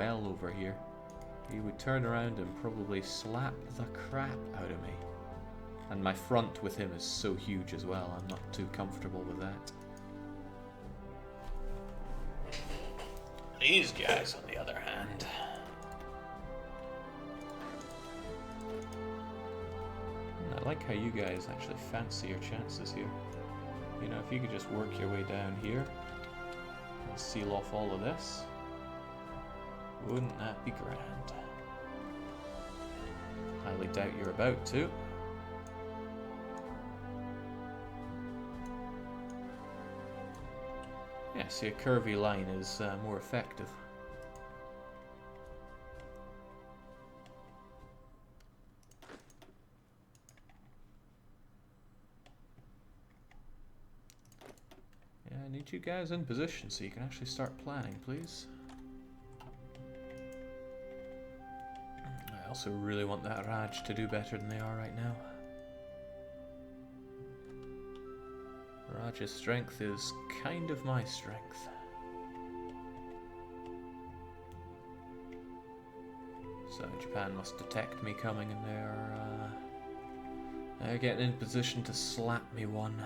well over here, he would turn around and probably slap the crap out of me. And my front with him is so huge as well, I'm not too comfortable with that. These guys, on the other hand... I like how you guys actually fancy your chances here. You know, if you could just work your way down here and seal off all of this, wouldn't that be grand? Highly doubt you're about to. Yeah, see, a curvy line is more effective. Yeah, I need you guys in position so you can actually start planning, please. I also really want that Raj to do better than they are right now. Raj's strength is kind of my strength. So Japan must detect me coming and they're getting in position to slap me one.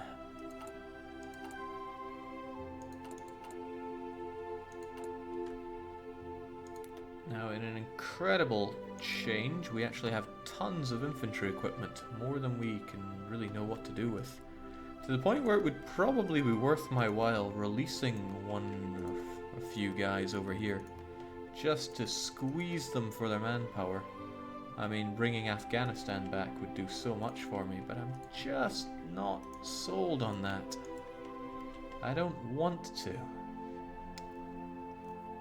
Now, in an incredible change, we actually have tons of infantry equipment, more than we can really know what to do with. To the point where it would probably be worth my while releasing a few guys over here, just to squeeze them for their manpower. I mean, bringing Afghanistan back would do so much for me, but I'm just not sold on that. I don't want to.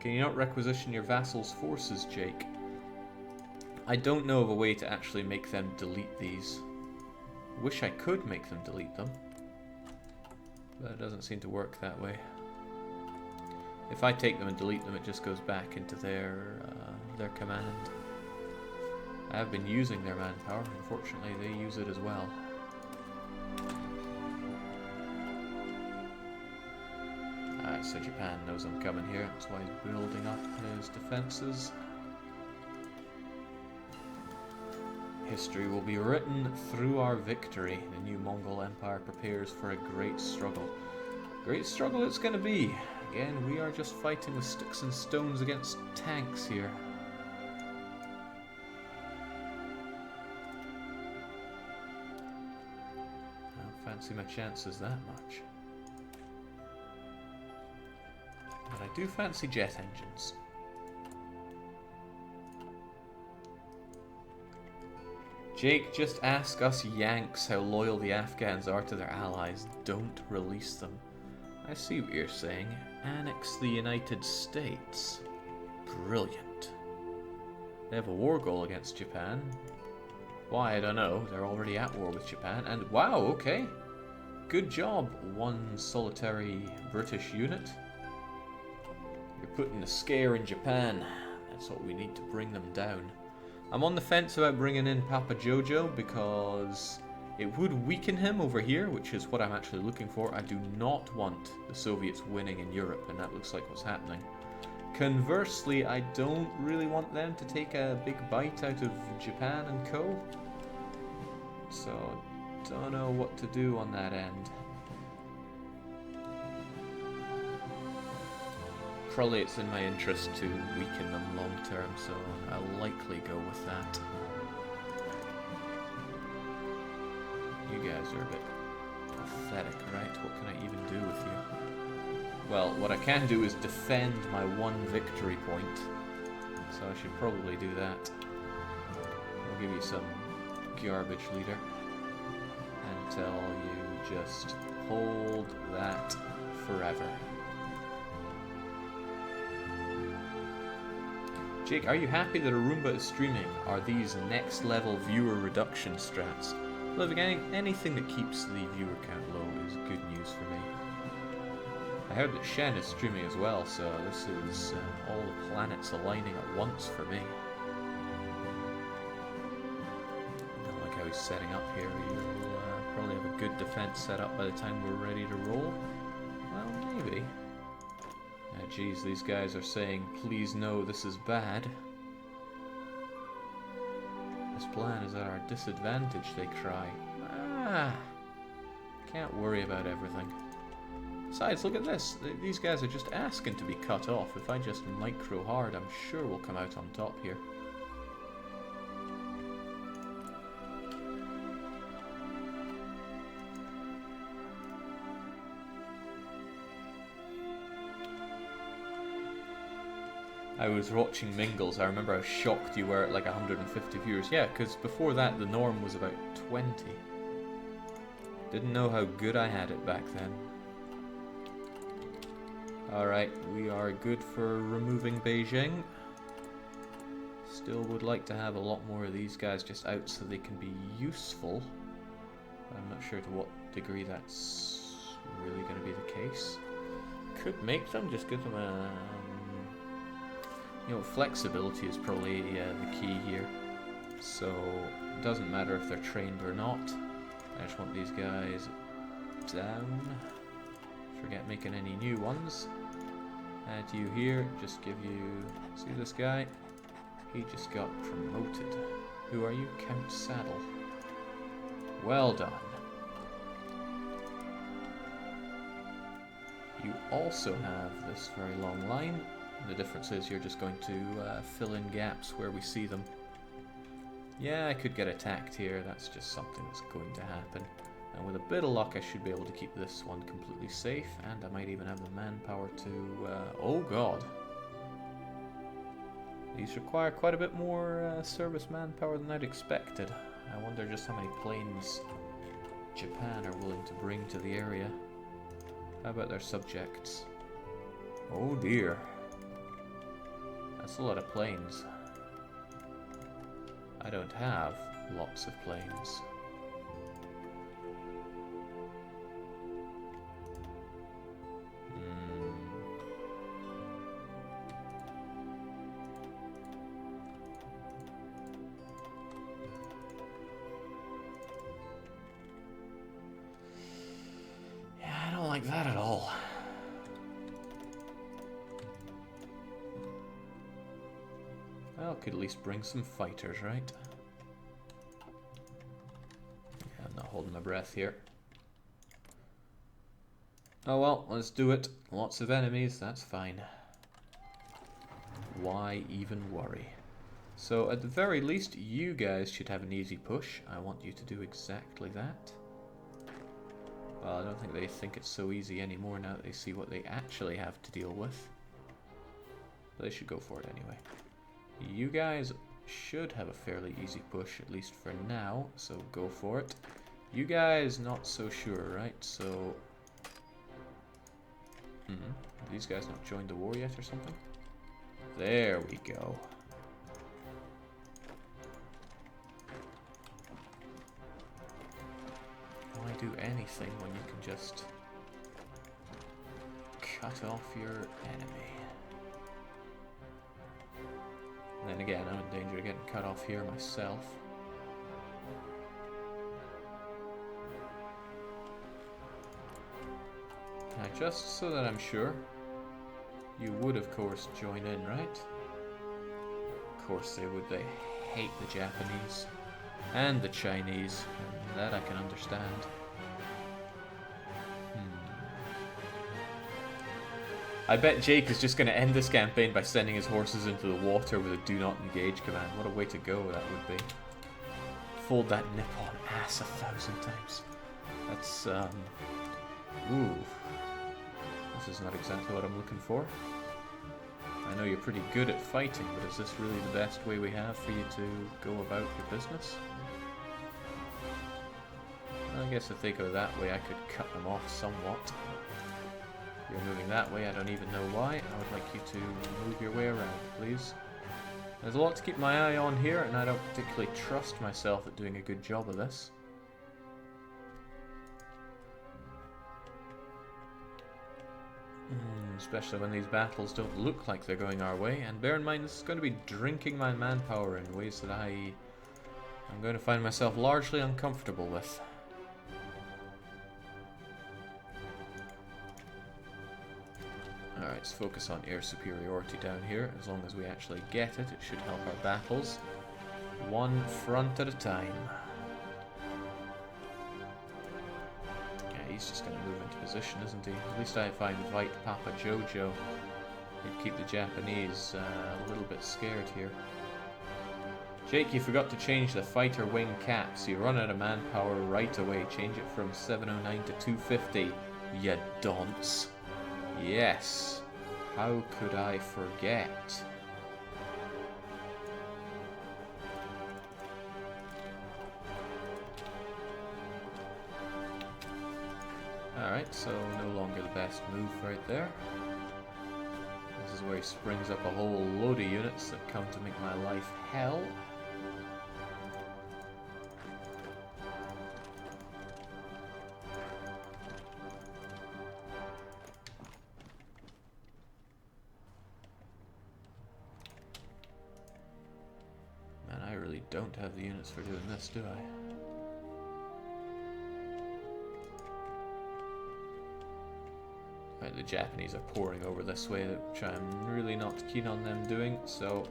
Can you not requisition your vassals' forces, Jake? I don't know of a way to actually make them delete these. Wish I could make them delete them, but it doesn't seem to work that way. If I take them and delete them, it just goes back into their command. I have been using their manpower. Unfortunately, they use it as well. Alright, so Japan knows I'm coming here. That's why he's building up his defenses. History will be written through our victory. The new Mongol Empire prepares for a great struggle. Great struggle it's going to be. Again, we are just fighting with sticks and stones against tanks here. I don't fancy my chances that much. But I do fancy jet engines. Jake, just ask us Yanks how loyal the Afghans are to their allies. Don't release them. I see what you're saying. Annex the United States. Brilliant. They have a war goal against Japan. Why, I don't know. They're already at war with Japan. And wow, okay. Good job, one solitary British unit. You're putting a scare in Japan. That's what we need to bring them down. I'm on the fence about bringing in Papa Jojo because it would weaken him over here, which is what I'm actually looking for. I do not want the Soviets winning in Europe, and that looks like what's happening. Conversely, I don't really want them to take a big bite out of Japan and co. So, don't know what to do on that end. Probably it's in my interest to weaken them long term, so I'll likely go with that. You guys are a bit pathetic, right? What can I even do with you? Well, what I can do is defend my one victory point, so I should probably do that. I'll give you some garbage leader and tell you just hold that forever. Jake, are you happy that Arumba is streaming? Are these next level viewer reduction strats? Look, anything that keeps the viewer count low is good news for me. I heard that Shen is streaming as well, so this is all the planets aligning at once for me. I don't like how he's setting up here. You'll probably have a good defense set up by the time we're ready to roll. Well, maybe. Geez, these guys are saying, please no, this is bad. This plan is at our disadvantage, they cry. Ah, can't worry about everything. Besides, look at this. These guys are just asking to be cut off. If I just micro hard, I'm sure we'll come out on top here. I was watching Mingles. I remember how shocked you were at like 150 viewers. Yeah, because before that the norm was about 20. Didn't know how good I had it back then. Alright, we are good for removing Beijing. Still would like to have a lot more of these guys just out so they can be useful. I'm not sure to what degree that's really going to be the case. Could make them, just give them a... You know, flexibility is probably the key here. So, it doesn't matter if they're trained or not. I just want these guys down. Forget making any new ones. Add you here, just give you... See this guy? He just got promoted. Who are you? Count Saddle. Well done. You also have this very long line. The difference is you're just going to fill in gaps where we see them. Yeah, I could get attacked here. That's just something that's going to happen. And with a bit of luck, I should be able to keep this one completely safe. And I might even have the manpower to... oh god. These require quite a bit more service manpower than I'd expected. I wonder just how many planes Japan are willing to bring to the area. How about their subjects? Oh dear. That's a lot of planes. I don't have lots of planes. Yeah, I don't like that at all. Well, could at least bring some fighters, right? Yeah, I'm not holding my breath here. Oh well, let's do it. Lots of enemies, that's fine. Why even worry? So at the very least, you guys should have an easy push. I want you to do exactly that. Well, I don't think they think it's so easy anymore now that they see what they actually have to deal with. But they should go for it anyway. You guys should have a fairly easy push, at least for now, so go for it. You guys, not so sure, right? So... Have these guys not joined the war yet or something? There we go. Why do anything when you can just cut off your enemy? And then again, I'm in danger of getting cut off here myself. Now, just so that I'm sure, you would, of course, join in, right? Of course they would. They hate the Japanese and the Chinese, and that I can understand. I bet Jake is just going to end this campaign by sending his horses into the water with a do not engage command. What a way to go that would be. Fold that Nippon ass 1,000 times. That's, ooh. This is not exactly what I'm looking for. I know you're pretty good at fighting, but is this really the best way we have for you to go about your business? I guess if they go that way, I could cut them off somewhat. You're moving that way, I don't even know why. I would like you to move your way around, please. There's a lot to keep my eye on here, and I don't particularly trust myself at doing a good job of this. Especially when these battles don't look like they're going our way. And bear in mind, this is going to be drinking my manpower in ways that I'm going to find myself largely uncomfortable with. Alright, let's focus on air superiority down here. As long as we actually get it, it should help our battles. One front at a time. Yeah, he's just going to move into position, isn't he? At least if I invite Papa Jojo, he'd keep the Japanese a little bit scared here. Jake, you forgot to change the fighter wing caps. You run out of manpower right away. Change it from 709 to 250. You dunce. Yes. How could I forget? Alright, so no longer the best move right there. This is where he springs up a whole load of units that come to make my life hell. Man, I really don't have the units for doing this, do I? Right, the Japanese are pouring over this way, which I'm really not keen on them doing, so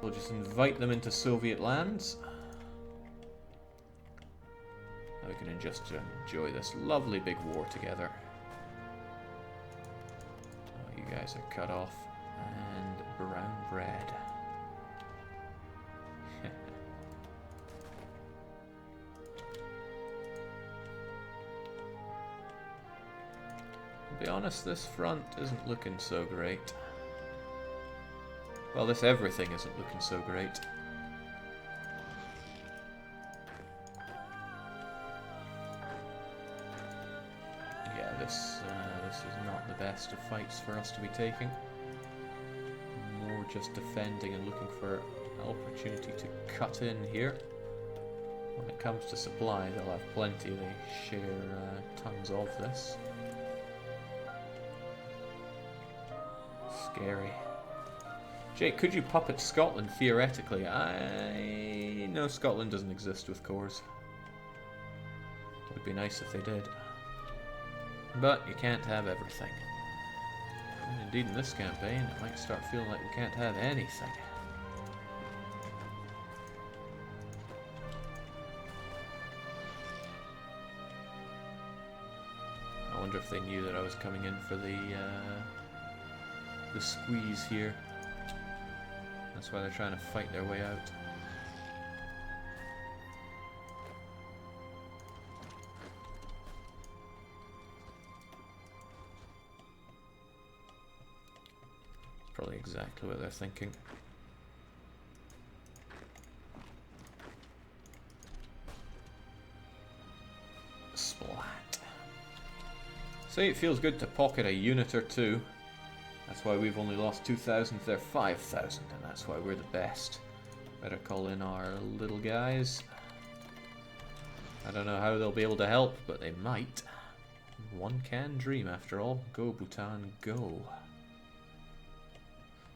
we'll just invite them into Soviet lands. Now we can just enjoy this lovely big war together. Oh, you guys are cut off. And brown bread. To be honest, this front isn't looking so great. Well, this everything isn't looking so great. Yeah, this is not the best of fights for us to be taking. More just defending and looking for an opportunity to cut in here. When it comes to supply, they'll have plenty. They share tons of this. Scary. Jake, could you puppet Scotland theoretically? I know Scotland doesn't exist with cores. It would be nice if they did. But you can't have everything. And indeed, in this campaign, it might start feeling like we can't have anything. I wonder if they knew that I was coming in for the squeeze here. That's why they're trying to fight their way out. Probably exactly what they're thinking. Splat. See, it feels good to pocket a unit or two. That's why we've only lost 2,000, they're 5,000, and that's why we're the best. Better call in our little guys. I don't know how they'll be able to help, but they might. One can dream, after all. Go, Bhutan, go.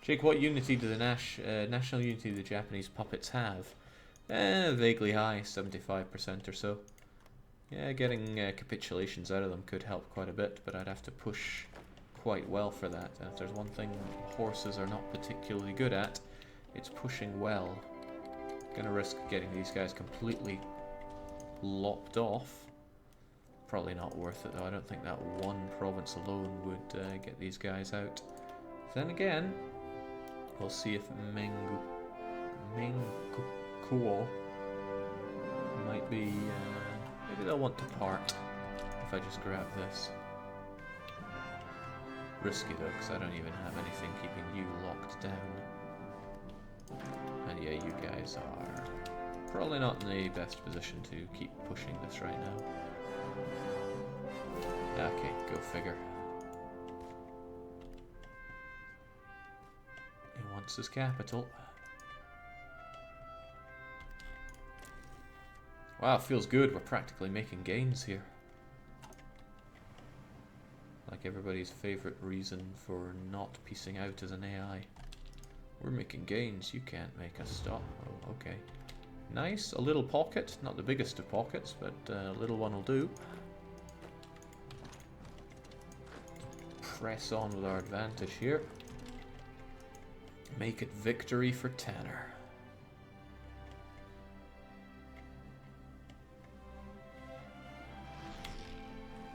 Jake, what unity do the national unity do the Japanese puppets have? Vaguely high, 75% or so. Yeah, getting capitulations out of them could help quite a bit, but I'd have to push quite well for that. And if there's one thing horses are not particularly good at, it's pushing well. Gonna risk getting these guys completely lopped off. Probably not worth it though. I don't think that one province alone would get these guys out. Then again, we'll see if Manchukuo might be maybe they'll want to part if I just grab this. Risky though, because I don't even have anything keeping you locked down. And yeah, you guys are probably not in the best position to keep pushing this right now. Okay, go figure. He wants his capital. Wow, feels good. We're practically making gains here. Like everybody's favorite reason for not piecing out as an AI. We're making gains, you can't make us stop. Oh, okay. Nice, a little pocket, not the biggest of pockets, but a little one will do. press on with our advantage here. Make it victory for Tanner.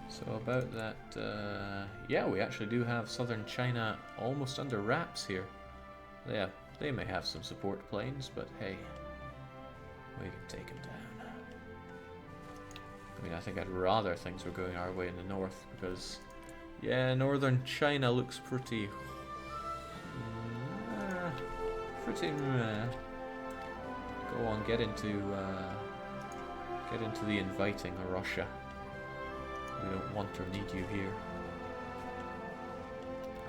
So about that, yeah, we actually do have southern China almost under wraps here. Yeah, they may have some support planes, but hey, we can take them down. I mean, I think I'd rather things were going our way in the north, because, yeah, northern China looks pretty... Go on, get into the inviting Russia. We don't want or need you here.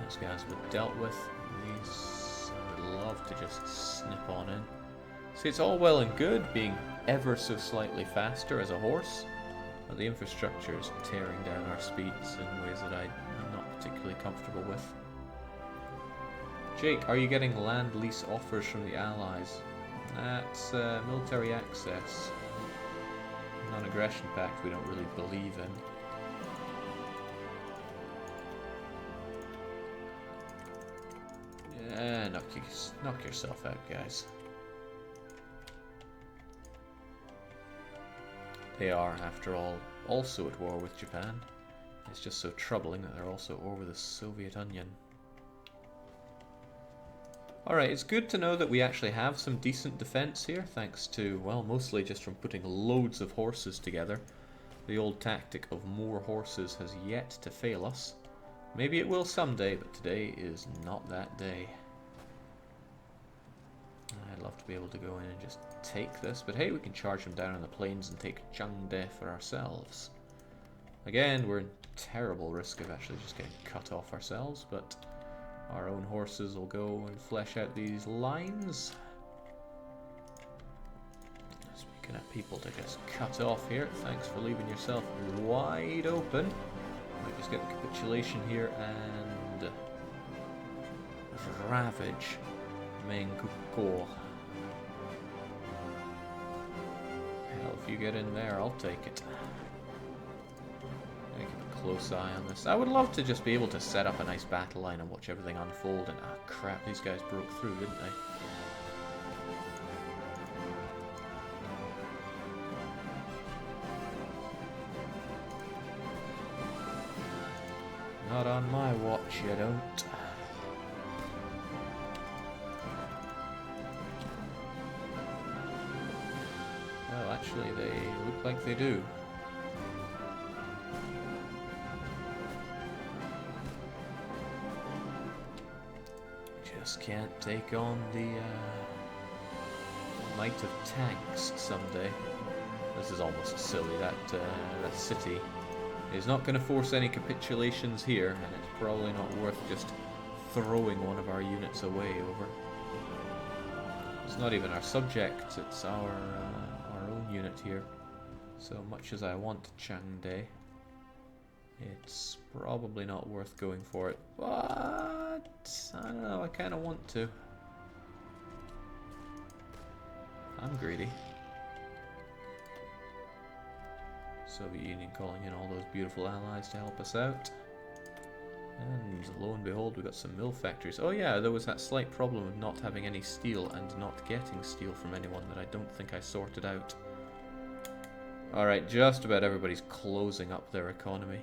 Those guys have been dealt with. These I would love to just snip on in. See, it's all well and good being ever so slightly faster as a horse, but the infrastructure is tearing down our speeds in ways that I'm not particularly comfortable with. Jake, are you getting land lease offers from the Allies? That's military access. Non-aggression pact we don't really believe in. Yeah, knock yourself out, guys. They are, after all, also at war with Japan. It's just so troubling that they're also at war with the Soviet Union. Alright, it's good to know that we actually have some decent defense here, thanks to, well, mostly just from putting loads of horses together. The old tactic of more horses has yet to fail us. Maybe it will someday, but today is not that day. I'd love to be able to go in and just take this, but hey, we can charge them down on the plains and take Changde for ourselves. Again, we're in terrible risk of actually just getting cut off ourselves, but our own horses will go and flesh out these lines. Speaking of people to just cut off here, thanks for leaving yourself wide open. Might just get the capitulation here and ravage Mongolia. Hell, if you get in there, I'll take it. I keep a close eye on this. I would love to just be able to set up a nice battle line and watch everything unfold. And ah, crap, these guys broke through, didn't they? Not on my watch, you don't. Well, actually, they look like they do. Just can't take on the might of tanks someday. This is almost silly. That city is not going to force any capitulations here, and it's probably not worth just throwing one of our units away over. It's not even our subject, it's our own unit here. So much as I want Changde, it's probably not worth going for it. But I don't know, I kind of want to. I'm greedy. Soviet Union calling in all those beautiful allies to help us out. And lo and behold, we got some mill factories. Oh yeah, there was that slight problem of not having any steel and not getting steel from anyone that I don't think I sorted out. Alright, just about everybody's closing up their economy.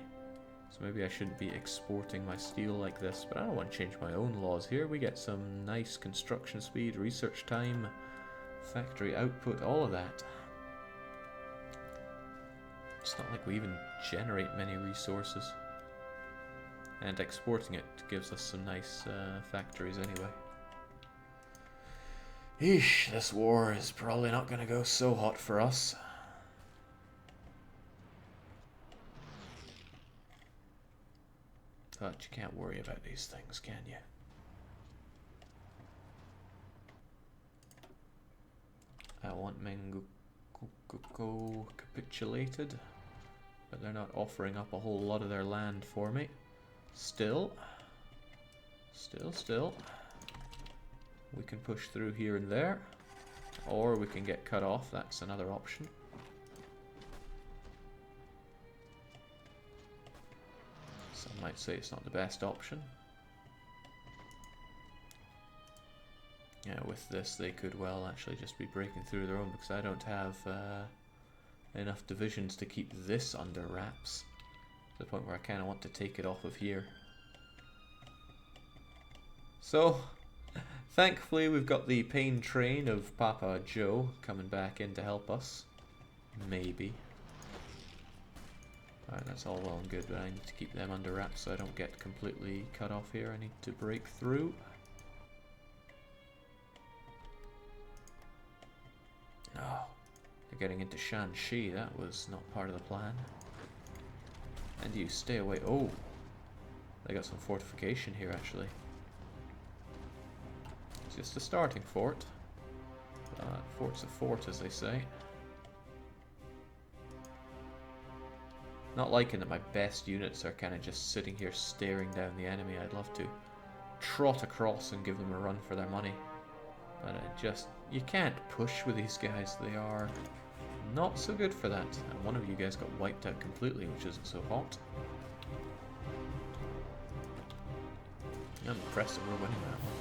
So maybe I shouldn't be exporting my steel like this, but I don't want to change my own laws here. We get some nice construction speed, research time, factory output, all of that. It's not like we even generate many resources. And exporting it gives us some nice factories anyway. Eesh, this war is probably not going to go so hot for us. But you can't worry about these things, can you? I want Mongolia capitulated, but they're not offering up a whole lot of their land for me. Still. We can push through here and there, or we can get cut off. That's another option. Some might say it's not the best option. Yeah, with this they could well actually just be breaking through their own, because I don't have enough divisions to keep this under wraps, to the point where I kind of want to take it off of here. So, thankfully we've got the pain train of Papa Joe coming back in to help us. Maybe. Alright, that's all well and good, but I need to keep them under wraps so I don't get completely cut off here. I need to break through. Oh, they're getting into Shanxi. That was not part of the plan. And you stay away. Oh, they got some fortification here actually. It's just a starting fort. Fort's a fort, as they say. Not liking that my best units are kind of just sitting here staring down the enemy. I'd love to trot across and give them a run for their money. But you can't push with these guys. They are not so good for that. And one of you guys got wiped out completely, which isn't so hot. I'm impressed that we're winning that one.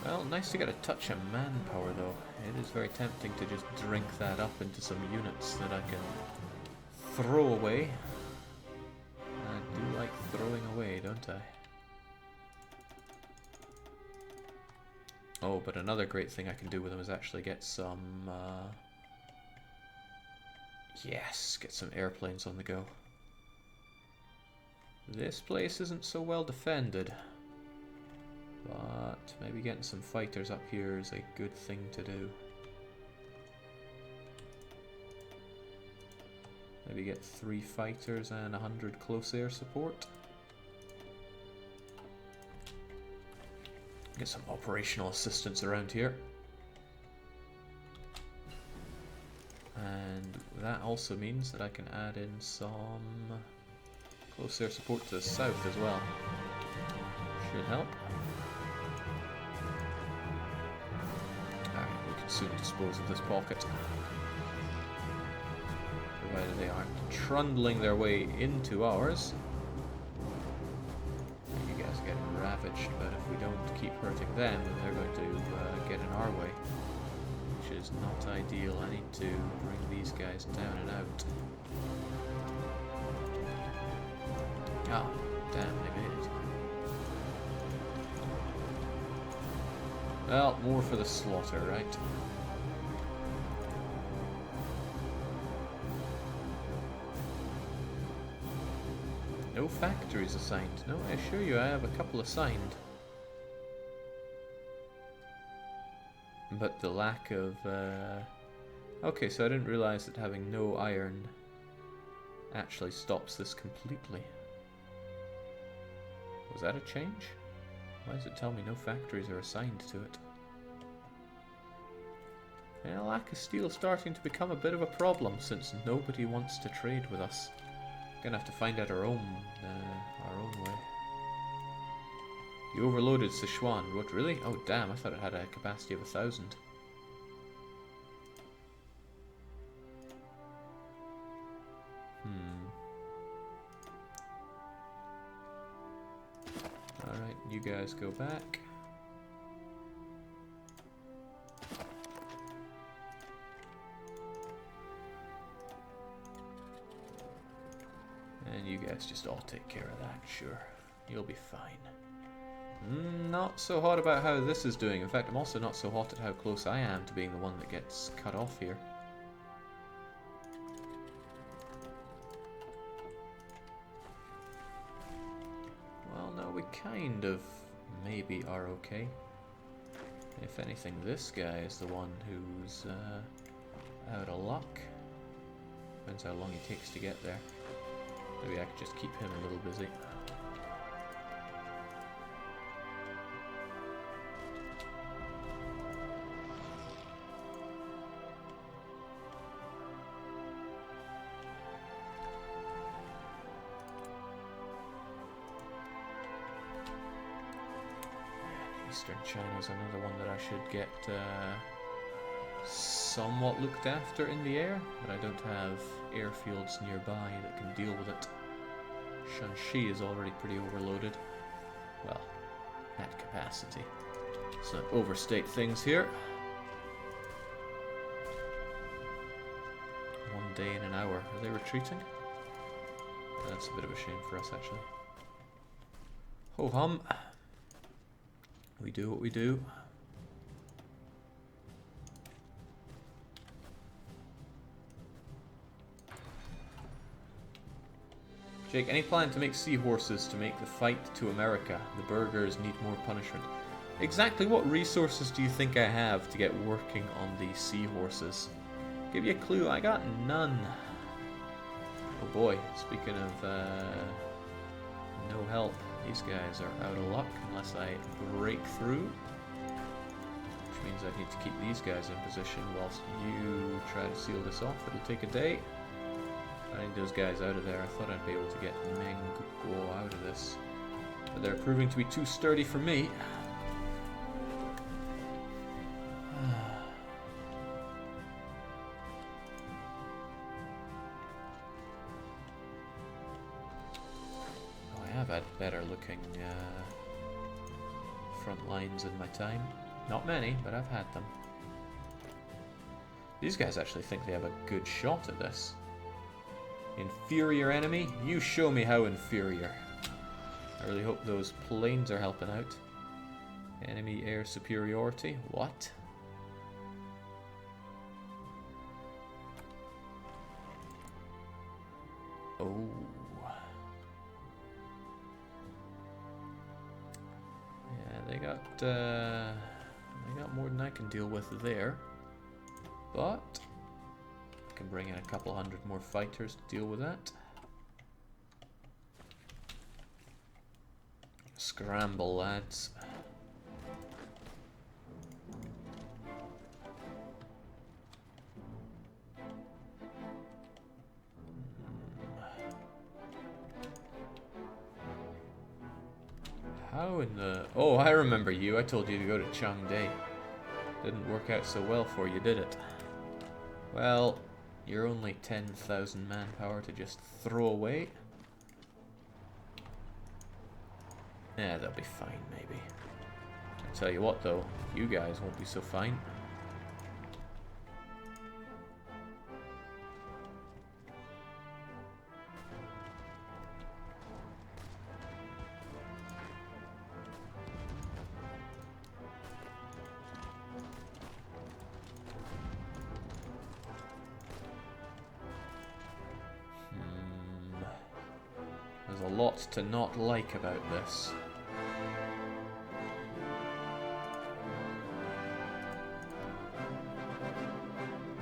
Well, nice to get a touch of manpower though. It is very tempting to just drink that up into some units that I can throw away. I do like throwing away, don't I? Oh, but another great thing I can do with them is actually get some... yes, get some airplanes on the go. This place isn't so well defended. But maybe getting some fighters up here is a good thing to do. Maybe get 3 fighters and 100 close air support. Get some operational assistance around here. And that also means that I can add in some close air support to the south as well. Should help. Soon dispose of this pocket, provided they aren't trundling their way into ours. You guys are getting ravaged, but if we don't keep hurting them, then they're going to get in our way, which is not ideal. I need to bring these guys down and out. Ah, damn, they made it. Well, more for the slaughter, right? No factories assigned. No, I assure you I have a couple assigned. But the lack of... Okay, so I didn't realize that having no iron actually stops this completely. Was that a change? Why does it tell me no factories are assigned to it? And lack of steel starting to become a bit of a problem since nobody wants to trade with us. Gonna have to find out our own way. You overloaded Sichuan. What, really? Oh damn, I thought it had a capacity of 1,000. Alright, you guys go back. And you guys just all take care of that, sure. You'll be fine. Not so hot about how this is doing. In fact, I'm also not so hot at how close I am to being the one that gets cut off here. Well, no, we kind of maybe are okay. If anything, this guy is the one who's out of luck. Depends how long he takes to get there. Maybe I could just keep him a little busy. Eastern China is another one that I should get somewhat looked after in the air, but I don't have airfields nearby that can deal with it. Shanxi is already pretty overloaded. Well, at capacity. Let's not overstate things here. 1 day and an hour. Are they retreating? That's a bit of a shame for us, actually. Ho hum. We do what we do. Jake, any plan to make seahorses to make the fight to America? The burgers need more punishment. Exactly what resources do you think I have to get working on these seahorses? Give you a clue, I got none. Oh boy, speaking of no help, these guys are out of luck unless I break through. Which means I need to keep these guys in position whilst you try to seal this off. It'll take a day. I need those guys out of there. I thought I'd be able to get Mongolia out of this. But they're proving to be too sturdy for me. Oh, I have had better looking front lines in my time. Not many, but I've had them. These guys actually think they have a good shot at this. Inferior enemy? You show me how inferior. I really hope those planes are helping out. Enemy air superiority? What? Oh. Yeah, they got more than I can deal with there. But can bring in a couple hundred more fighters to deal with that. Scramble, lads. How in the... Oh, I remember you. I told you to go to Changde. Didn't work out so well for you, did it? Well... You're only 10,000 manpower to just throw away. Yeah, they'll be fine, maybe. I'll tell you what, though. You guys won't be so fine. There's a lot to not like about this.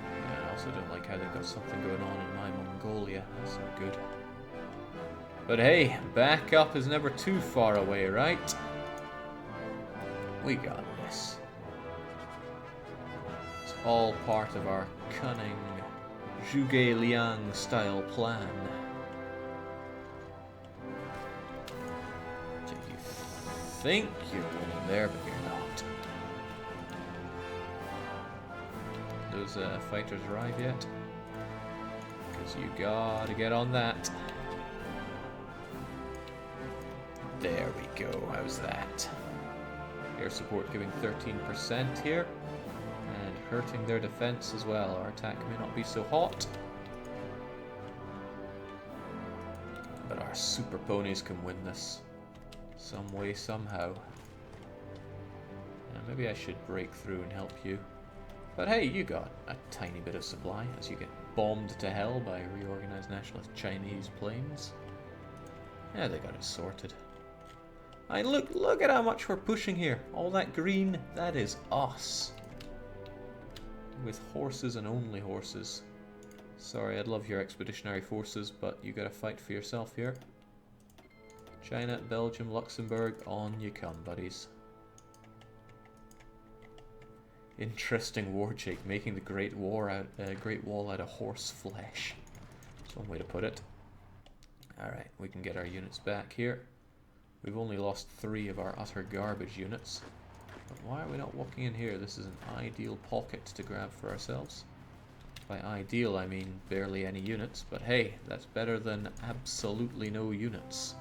Yeah, I also don't like how they've got something going on in my Mongolia. That's not good. But hey, backup is never too far away, right? We got this. It's all part of our cunning Zhuge Liang style plan. Think you're winning there, but you're not. Those fighters arrive yet? Because you gotta get on that. There we go, how's that? Air support giving 13% here. And hurting their defense as well. Our attack may not be so hot. But our super ponies can win this. Some way, somehow. Maybe I should break through and help you. But hey, you got a tiny bit of supply as you get bombed to hell by reorganized nationalist Chinese planes. Yeah, they got it sorted. And look at how much we're pushing here. All that green, that is us. With horses and only horses. Sorry, I'd love your expeditionary forces, but you gotta fight for yourself here. China, Belgium, Luxembourg, on you come, buddies. Interesting war, Jake. Making the Great Wall out of horse flesh. That's one way to put it. Alright, we can get our units back here. We've only lost 3 of our utter garbage units. But why are we not walking in here? This is an ideal pocket to grab for ourselves. By ideal, I mean barely any units, but hey, that's better than absolutely no units.